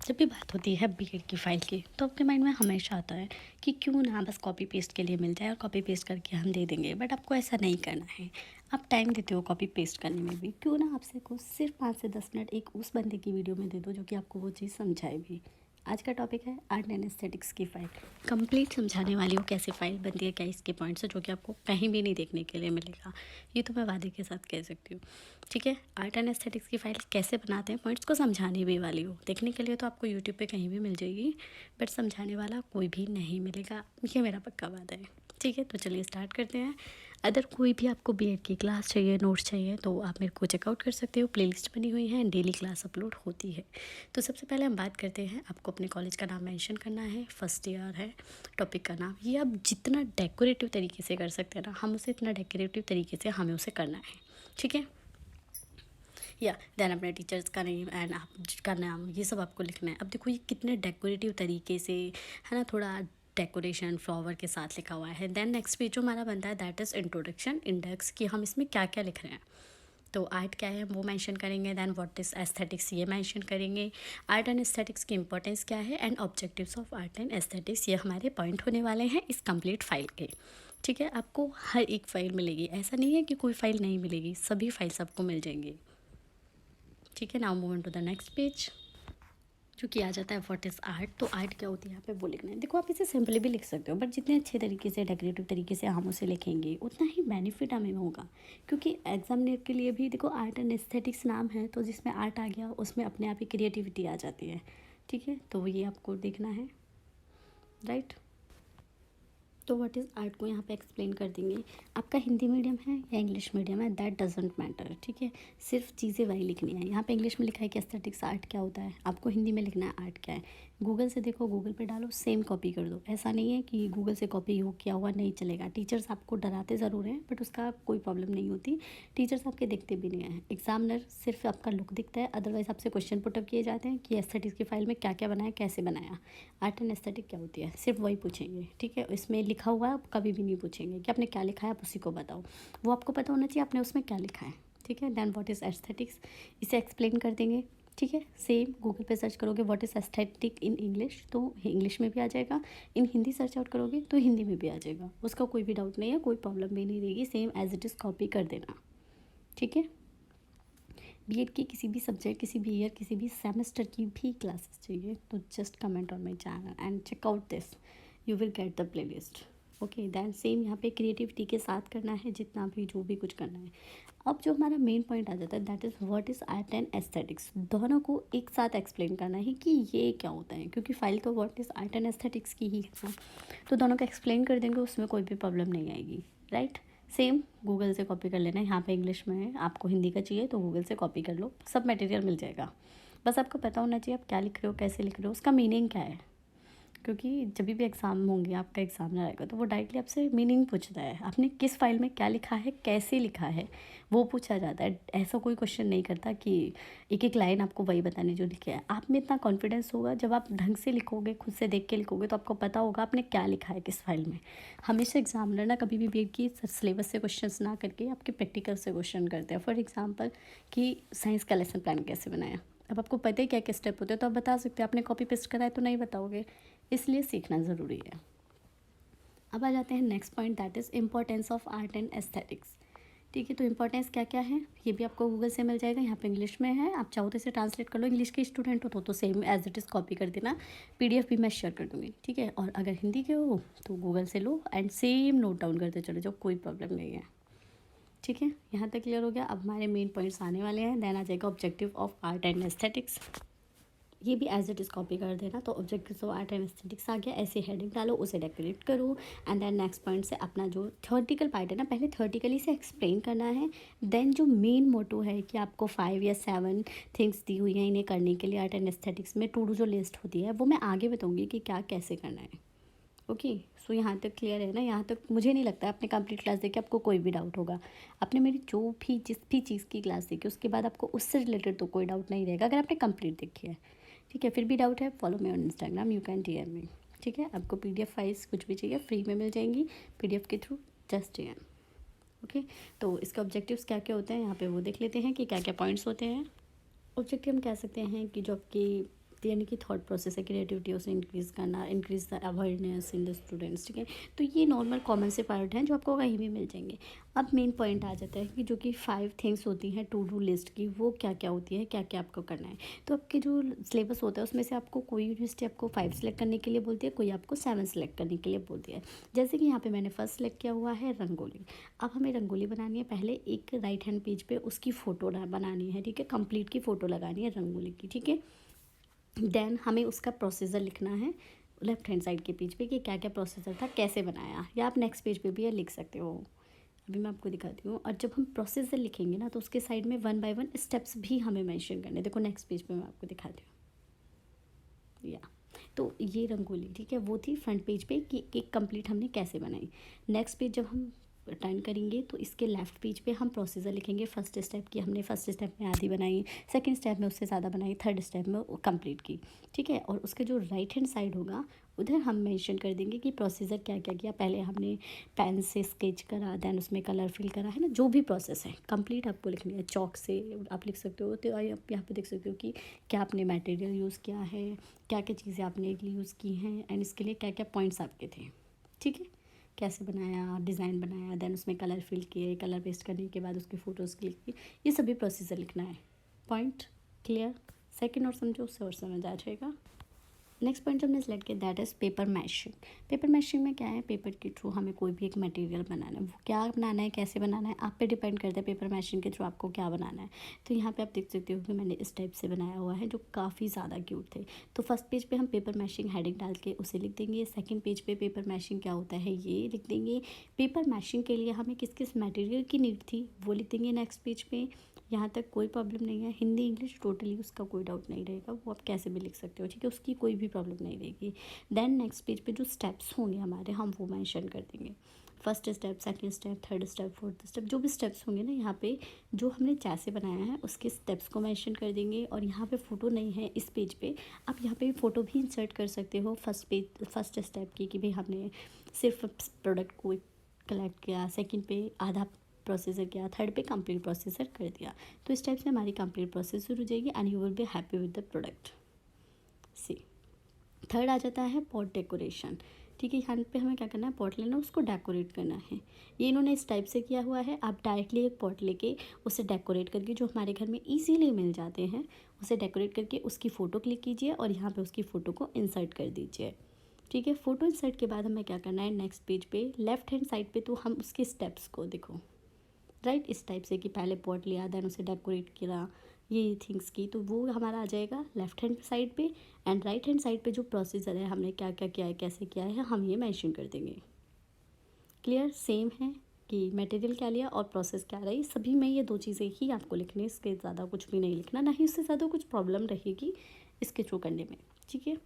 जब भी बात होती है बीएड की फ़ाइल की तो आपके माइंड में हमेशा आता है कि क्यों ना बस कॉपी पेस्ट के लिए मिल जाए और कॉपी पेस्ट करके हम दे देंगे। बट आपको ऐसा नहीं करना है। आप टाइम देते हो कॉपी पेस्ट करने में भी, क्यों ना आपसे को सिर्फ 5 से 10 मिनट एक उस बंदे की वीडियो में दे दो जो कि आपको वो चीज़ समझाए भी। आज का टॉपिक है आर्ट एंड एस्थेटिक्स की फ़ाइल। कंप्लीट समझाने वाली हो कैसे फ़ाइल बनती है, क्या इसके पॉइंट्स है जो कि आपको कहीं भी नहीं देखने के लिए मिलेगा। ये तो मैं वादे के साथ कह सकती हूँ। ठीक है, आर्ट एंड एस्थेटिक्स की फ़ाइल कैसे बनाते हैं, पॉइंट्स को समझाने भी वाली हो। देखने के लिए तो आपको यूट्यूब पे कहीं भी मिल जाएगी, बट समझाने वाला कोई भी नहीं मिलेगा, ये मेरा पक्का वादा है। ठीक है, तो चलिए स्टार्ट करते हैं। अगर कोई भी आपको बीएड की क्लास चाहिए, नोट्स चाहिए, तो आप मेरे को चेकआउट कर सकते हो। प्लेलिस्ट बनी हुई है, डेली क्लास अपलोड होती है। तो सबसे पहले हम बात करते हैं, आपको अपने कॉलेज का नाम मेंशन करना है, फर्स्ट ईयर है, टॉपिक का नाम। ये आप जितना डेकोरेटिव तरीके से कर सकते हैं ना, हम उसे इतना डेकोरेटिव तरीके से हमें उसे करना है। ठीक है, या देन अपने टीचर्स का नेम एंड आपका नाम, ये सब आपको लिखना है। अब देखो ये कितने डेकोरेटिव तरीके से है ना, थोड़ा डेकोरेशन फ्लावर के साथ लिखा हुआ है। देन नेक्स्ट पेज जो हमारा बनता है दैट इज़ इंट्रोडक्शन इंडेक्स, कि हम इसमें क्या क्या लिख रहे हैं। तो आर्ट क्या है वो मेंशन करेंगे। देन व्हाट इज़ एस्थेटिक्स ये मेंशन करेंगे। आर्ट एंड एस्थेटिक्स की इंपॉर्टेंस क्या है and objectives of art and aesthetics, ये हमारे पॉइंट होने वाले हैं इस कंप्लीट फाइल के। ठीक है, आपको हर एक फ़ाइल मिलेगी, ऐसा नहीं है कि कोई फ़ाइल नहीं मिलेगी, सभी फाइल्स आपको मिल जाएंगी। ठीक है, now move on to the next page जो कि आ जाता है व्हाट इज़ आर्ट। तो आर्ट क्या होती है यहाँ पे वो लिखना है। देखो आप इसे सिंपली भी लिख सकते हो, बट जितने अच्छे तरीके से डेकोरेटिव तरीके से हम उसे लिखेंगे उतना ही बेनिफिट हमें होगा। क्योंकि एग्जामिनर के लिए भी देखो आर्ट एंड एस्थेटिक्स नाम है, तो जिसमें आर्ट आ गया उसमें अपने आप ही क्रिएटिविटी आ जाती है। ठीक है, तो ये आपको देखना है, राइट। तो व्हाट इज़ आर्ट को यहाँ पे एक्सप्लेन कर देंगे। आपका हिंदी मीडियम है या इंग्लिश मीडियम है, दैट डजेंट मैटर। ठीक है, सिर्फ चीज़ें वही लिखनी है। यहाँ पे इंग्लिश में लिखा है कि एस्थेटिक्स आर्ट क्या होता है, आपको हिंदी में लिखना है आर्ट क्या है। गूगल से देखो, गूगल पे डालो, सेम कॉपी कर दो। ऐसा नहीं है कि गूगल से कॉपी हो किया हुआ नहीं चलेगा। टीचर्स आपको डराते ज़रूर हैं, बट उसका कोई प्रॉब्लम नहीं होती। टीचर्स आपके दिखते भी नहीं हैं, एग्जामिनर सिर्फ आपका लुक दिखता है। अदरवाइज आपसे क्वेश्चन पुटअप किए जाते हैं कि एस्थेटिक्स की फाइल में क्या क्या बनाया, कैसे बनाया। आर्ट एंड एस्थेटिक क्या होती है, सिर्फ वही पूछेंगे। ठीक है, इसमें लिखा हुआ है आप कभी भी नहीं पूछेंगे कि आपने क्या लिखा है, आप उसी को बताओ। वो आपको पता होना चाहिए आपने उसमें क्या लिखा है। ठीक है, देन व्हाट इज़ एस्थेटिक्स, इसे एक्सप्लेन कर देंगे। ठीक है, सेम गूगल पे सर्च करोगे what is aesthetic in English, तो इंग्लिश में भी आ जाएगा। इन हिंदी सर्च आउट करोगे तो हिंदी में भी आ जाएगा। उसका कोई भी डाउट नहीं है, कोई प्रॉब्लम भी नहीं रहेगी, same as it is copy कर देना। ठीक है, बीएड की किसी भी सब्जेक्ट, किसी भी ईयर, किसी भी सेमेस्टर की भी क्लासेस चाहिए तो just comment on my channel and check out this, you will get the playlist. Okay, then same यहाँ पे क्रिएटिविटी के साथ करना है, जितना भी जो भी कुछ करना है। अब जो हमारा मेन पॉइंट आ जाता है that is what is art and aesthetics, दोनों को एक साथ एक्सप्लेन करना है कि ये क्या होता है, क्योंकि फाइल तो what is art and aesthetics की ही है ना। तो दोनों को एक्सप्लेन कर देंगे, उसमें कोई भी प्रॉब्लम नहीं आएगी, राइट। सेम गूगल से कॉपी कर लेना है। यहाँ पे इंग्लिश में है, आपको हिंदी का चाहिए तो गूगल से कॉपी कर लो, सब मटेरियल मिल जाएगा। बस आपको पता होना चाहिए आप क्या लिख रहे हो, कैसे लिख रहे हो, उसका मीनिंग क्या है। क्योंकि जब भी एग्ज़ाम होंगे, आपका एग्ज़ामिनर आएगा तो वो डायरेक्टली आपसे मीनिंग पूछता है, आपने किस फाइल में क्या लिखा है, कैसे लिखा है, वो पूछा जाता है। ऐसा कोई क्वेश्चन नहीं करता कि एक एक लाइन आपको वही बतानी जो लिखे है। आप में इतना कॉन्फिडेंस होगा जब आप ढंग से लिखोगे, खुद से देख के लिखोगे, तो आपको पता होगा आपने क्या लिखा है किस फाइल में। हमेशा एग्जामिनर ना कभी भी बीएड की सिलेबस से क्वेश्चन ना करके आपके प्रैक्टिकल से क्वेश्चन करते हैं। फॉर एग्जाम्पल कि साइंस का लेसन प्लान कैसे बनाया, अब आपको पता है क्या क्या स्टेप होते हैं तो आप बता सकते हैं। आपने कॉपी पेस्ट करा है तो नहीं बताओगे, इसलिए सीखना ज़रूरी है। अब आ जाते हैं next point that is importance of art and aesthetics. ठीक है, तो इम्पोर्टेंस क्या क्या है ये भी आपको गूगल से मिल जाएगा। यहाँ पे इंग्लिश में है, आप चाहो तो इसे ट्रांसलेट कर लो। इंग्लिश के स्टूडेंट हो तो same as it is copy कर देना, पीडीएफ भी मैं शेयर कर दूँगी। ठीक है, और अगर हिंदी के हो तो गूगल से लो एंड सेम नोट डाउन करते चलो जाओ, कोई प्रॉब्लम नहीं है। ठीक है, यहाँ तक क्लियर हो गया। अब हमारे मेन पॉइंट्स आने वाले हैं। देन आ जाएगा objective of art and aesthetics, ये भी एज इट इज़ कॉपी कर देना। तो objectives of art and aesthetics आ गया, ऐसे हेडिंग डालो, उसे डेकोरेट करो। एंड देन नेक्स्ट पॉइंट से अपना जो थ्योरेटिकल पार्ट है ना, पहले थ्योरेटिकली से एक्सप्लेन करना है। देन जो मेन मोटो है कि आपको 5 या 7 थिंग्स दी हुई हैं इन्हें करने के लिए आर्ट एंड एस्थेटिक्स में, टू डू जो लिस्ट होती है वो मैं आगे बताऊँगी कि क्या कैसे करना है। ओके, सो यहाँ तक क्लियर है ना। यहाँ तक मुझे नहीं लगता आपने कंप्लीट क्लास देखी आपको कोई भी डाउट होगा। आपने मेरी जो भी जिस भी चीज़ की क्लास देखी उसके बाद आपको उससे रिलेटेड तो कोई डाउट नहीं रहेगा अगर आपने कंप्लीट देखी है। ठीक है, फिर भी डाउट है follow me on Instagram, you can DM me. ठीक है, आपको पीडीएफ फाइल्स कुछ भी चाहिए फ्री में मिल जाएंगी पीडीएफ के थ्रू, जस्ट डीएम। ओके, तो इसके ऑब्जेक्टिव्स क्या क्या होते हैं यहाँ पे वो देख लेते हैं कि क्या क्या पॉइंट्स होते हैं। ऑब्जेक्टिव हम कह सकते हैं कि जो आपकी यानी कि थॉट प्रोसेस है, क्रिएटिविटी उसे इंक्रीज़ करना, increase the awareness in the students, ठीक है। तो ये नॉर्मल कॉमन से पार्ट हैं जो आपको कहीं भी मिल जाएंगे। अब मेन पॉइंट आ जाता है कि जो कि 5 थिंग्स होती हैं टू डू लिस्ट की, वो क्या क्या होती है, क्या क्या आपको करना है। तो आपके जो सिलेबस होता है उसमें से आपको कोई यूनिवर्सिटी आपको 5 सेलेक्ट करने के लिए बोलती है, कोई आपको 7 सेलेक्ट करने के लिए बोलती है। जैसे कि यहाँ पे मैंने फर्स्ट सेलेक्ट किया हुआ है रंगोली। अब हमें रंगोली बनानी है, पहले एक राइट हैंड पेज पे उसकी फ़ोटो बनानी है, ठीक है, कंप्लीट की फ़ोटो लगानी है रंगोली की, ठीक है। देन हमें उसका प्रोसीजर लिखना है लेफ्ट हैंड साइड के पेज पे कि क्या क्या प्रोसीजर था, कैसे बनाया, या आप नेक्स्ट पेज पे भी ये लिख सकते हो। अभी मैं आपको दिखाती हूँ। और जब हम प्रोसीजर लिखेंगे ना तो उसके साइड में 1 बाय 1 स्टेप्स भी हमें मेंशन करने, देखो नेक्स्ट पेज पे मैं आपको दिखाती हूँ। या तो ये रंगोली, ठीक है, वो थी फ्रंट पेज पे कि एक कंप्लीट हमने कैसे बनाई। नेक्स्ट पेज जब हम टर्न करेंगे तो इसके लेफ्ट पेज पे हम प्रोसीजर लिखेंगे फर्स्ट स्टेप की, हमने फर्स्ट स्टेप में आधी बनाई, सेकंड स्टेप में उससे ज़्यादा बनाई, थर्ड स्टेप में कंप्लीट की, ठीक है। और उसके जो राइट हैंड साइड होगा उधर हम मेंशन कर देंगे कि प्रोसीजर क्या क्या किया। पहले हमने पेन से स्केच करा, देन उसमें कलर फिल करा, है ना, जो भी प्रोसेस है कंप्लीट आपको लिखनी है। चॉक से आप लिख सकते हो, तो आप यहाँ पे देख सकते हो कि क्या आपने मटेरियल यूज़ किया है, क्या क्या चीज़ें आपने यूज़ की हैं, एंड इसके लिए क्या क्या पॉइंट्स आपके थे, ठीक है। कैसे बनाया, डिज़ाइन बनाया, देन उसमें कलर फिल किए, कलर पेस्ट करने के बाद उसकी फ़ोटोज़ क्लिक की, ये सभी प्रोसीजर लिखना है। Point clear? सेकंड और समझो, उससे और समझ आ जाएगा। नेक्स्ट पॉइंट जो हमने सेलेक्ट किया that is paper mashing. Paper mashing में क्या है, पेपर के थ्रू हमें कोई भी एक मटेरियल बनाना है, वो क्या बनाना है, कैसे बनाना है, आप पे डिपेंड करता है पेपर मैशिंग के थ्रू आपको क्या बनाना है। तो यहाँ पे आप देख सकते हो कि मैंने इस टाइप से बनाया हुआ है जो काफ़ी ज़्यादा क्यूट थे। तो फर्स्ट पेज पे हम पेपर मैशिंग हेडिंग डाल के उसे लिख देंगे। सेकंड पेज पे पेपर मैशिंग क्या होता है ये लिख देंगे। पेपर मैशिंग के लिए हमें किस किस मटेरियल की नीड थी वो लिख देंगे नेक्स्ट पेज पे। यहाँ तक कोई प्रॉब्लम नहीं है, हिंदी इंग्लिश टोटली उसका कोई डाउट नहीं रहेगा, वो आप कैसे भी लिख सकते हो, ठीक है, उसकी कोई भी प्रॉब्लम नहीं रहेगी। देन नेक्स्ट पेज पे जो स्टेप्स होंगे हमारे, हम वो मेंशन कर देंगे। First step, second step, third step, fourth step, जो भी स्टेप्स होंगे ना यहाँ पे जो हमने जैसे बनाया है उसके स्टेप्स को मेंशन कर देंगे। और यहाँ पे फ़ोटो नहीं है इस पेज पे, आप यहाँ पे फ़ोटो भी इंसर्ट कर सकते हो फर्स्ट स्टेप की कि भाई हमने सिर्फ प्रोडक्ट को कलेक्ट किया, सेकंड पे आधा प्रोसीजर किया, थर्ड पे कंप्लीट प्रोसीजर कर दिया। तो इस टाइप से हमारी कंप्लीट प्रोसेस शुरू हो जाएगी and you will be happy with the product. C third आ जाता है पॉट डेकोरेशन, ठीक है। यहाँ पे हमें क्या करना है, पॉट लेना, उसको डेकोरेट करना है। ये इन्होंने इस टाइप से किया हुआ है, आप डायरेक्टली एक पॉट लेके उसे डेकोरेट करके जो हमारे घर में इजीली मिल जाते हैं उसे डेकोरेट करके उसकी फ़ोटो क्लिक कीजिए और यहाँ पे उसकी फ़ोटो को इंसर्ट कर दीजिए, ठीक है। फ़ोटो इंसर्ट के बाद हमें क्या करना है, नेक्स्ट पेज पे लेफ्ट हैंड साइड पे तो हम उसके स्टेप्स को देखो, राइट, इस टाइप से कि पहले पॉट लिया, देन उसे डेकोरेट किया, ये थिंग्स की, तो वो हमारा आ जाएगा लेफ्ट हैंड साइड पे। एंड राइट हैंड साइड पे जो प्रोसीजर है हमने क्या क्या किया है, कैसे किया है, हम ये मेंशन कर देंगे। क्लियर? सेम है कि मटेरियल क्या लिया और प्रोसेस क्या रही, सभी में ये दो चीज़ें ही आपको लिखनी है, इसके ज़्यादा कुछ भी नहीं लिखना, ना ही उससे ज़्यादा कुछ प्रॉब्लम रहेगी इसके थ्रू करने में, ठीक है।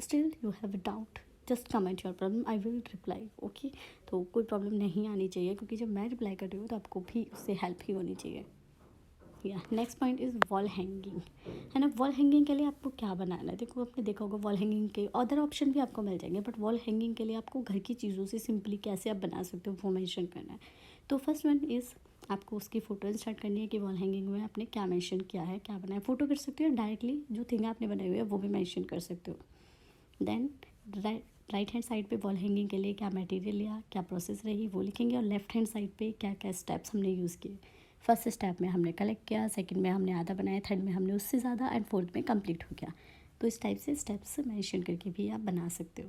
Still you have a doubt, just comment your problem, I will reply, okay. तो कोई प्रॉब्लम नहीं आनी चाहिए क्योंकि जब मैं रिप्लाई कर रही हूँ तो आपको भी उससे हेल्प ही होनी चाहिए। या next point is wall hanging, है ना। वॉल हैंगिंग के लिए आपको क्या बनाना है, देखो आपने देखा होगा वॉल हैंगिंग के अदर ऑप्शन भी आपको मिल जाएंगे, बट वॉल हैंगिंग के लिए आपको घर की चीज़ों से सिंपली कैसे आप बना सकते हो वो मेंशन करना है। तो फर्स्ट वन इज़ आपको उसकी फ़ोटो इंसर्ट करनी है कि वॉल हैंगिंग में आपने क्या मेंशन किया है, क्या बनाया, फ़ोटो कर सकते हो, डायरेक्टली जो थिंग आपने बनाई हुई है वो भी मेंशन कर सकते हो। देन राइट हैंड साइड पे वॉल हैंगिंग के लिए क्या मटेरियल लिया, क्या प्रोसेस रही वो लिखेंगे। और लेफ्ट हैंड साइड पे क्या क्या स्टेप्स हमने यूज़ किए। फर्स्ट स्टेप में हमने कलेक्ट किया, सेकंड में हमने आधा बनाया, थर्ड में हमने उससे ज़्यादा, एंड फोर्थ में कंप्लीट हो गया। तो इस टाइप से स्टेप्स मेंशन करके भी आप बना सकते हो।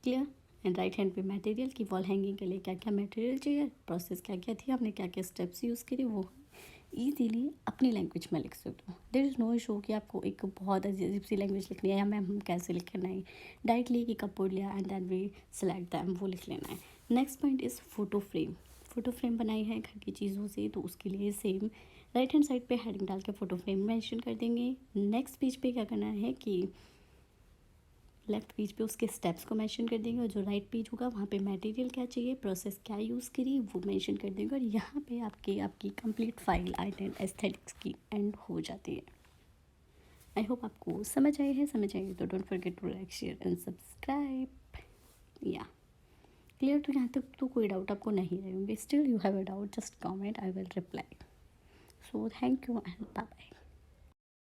क्लियर? एंड राइट हैंड पे मटेरियल की वॉल हैंगिंग के लिए क्या क्या मटेरियल चाहिए, प्रोसेस क्या क्या थी, हमने क्या क्या स्टेप्स यूज़ करे, वो ईजीली अपनी लैंग्वेज में लिख सकते हो। देयर इज़ नो इशू कि आपको एक बहुत अजीब सी लैंग्वेज लिखनी है या मैम हम कैसे लिखे, नहीं, डायरेक्टली कि कपबोर्ड लिया and then we select them, वो लिख लेना है। Next point is photo frame. Photo frame बनाई है घर की चीज़ों से, तो उसके लिए सेम राइट हैंड साइड पे हेडिंग डाल के फ़ोटो फ्रेम मेंशन कर देंगे। नेक्स्ट पेज पे क्या करना है कि लेफ्ट पेज पे उसके स्टेप्स को मेंशन कर देंगे और जो राइट पेज होगा वहाँ पे मटेरियल क्या चाहिए, प्रोसेस क्या यूज़ करी, वो मेंशन कर देंगे। और यहाँ पे आपकी complete file art and aesthetics की एंड हो जाती है। आई होप आपको समझ आए हैं, समझ आए तो don't forget to like share and subscribe. या क्लियर? तो यहाँ तक तो कोई डाउट आपको नहीं रहेंगे, still you have a doubt just comment, I will reply. So thank you and bye bye.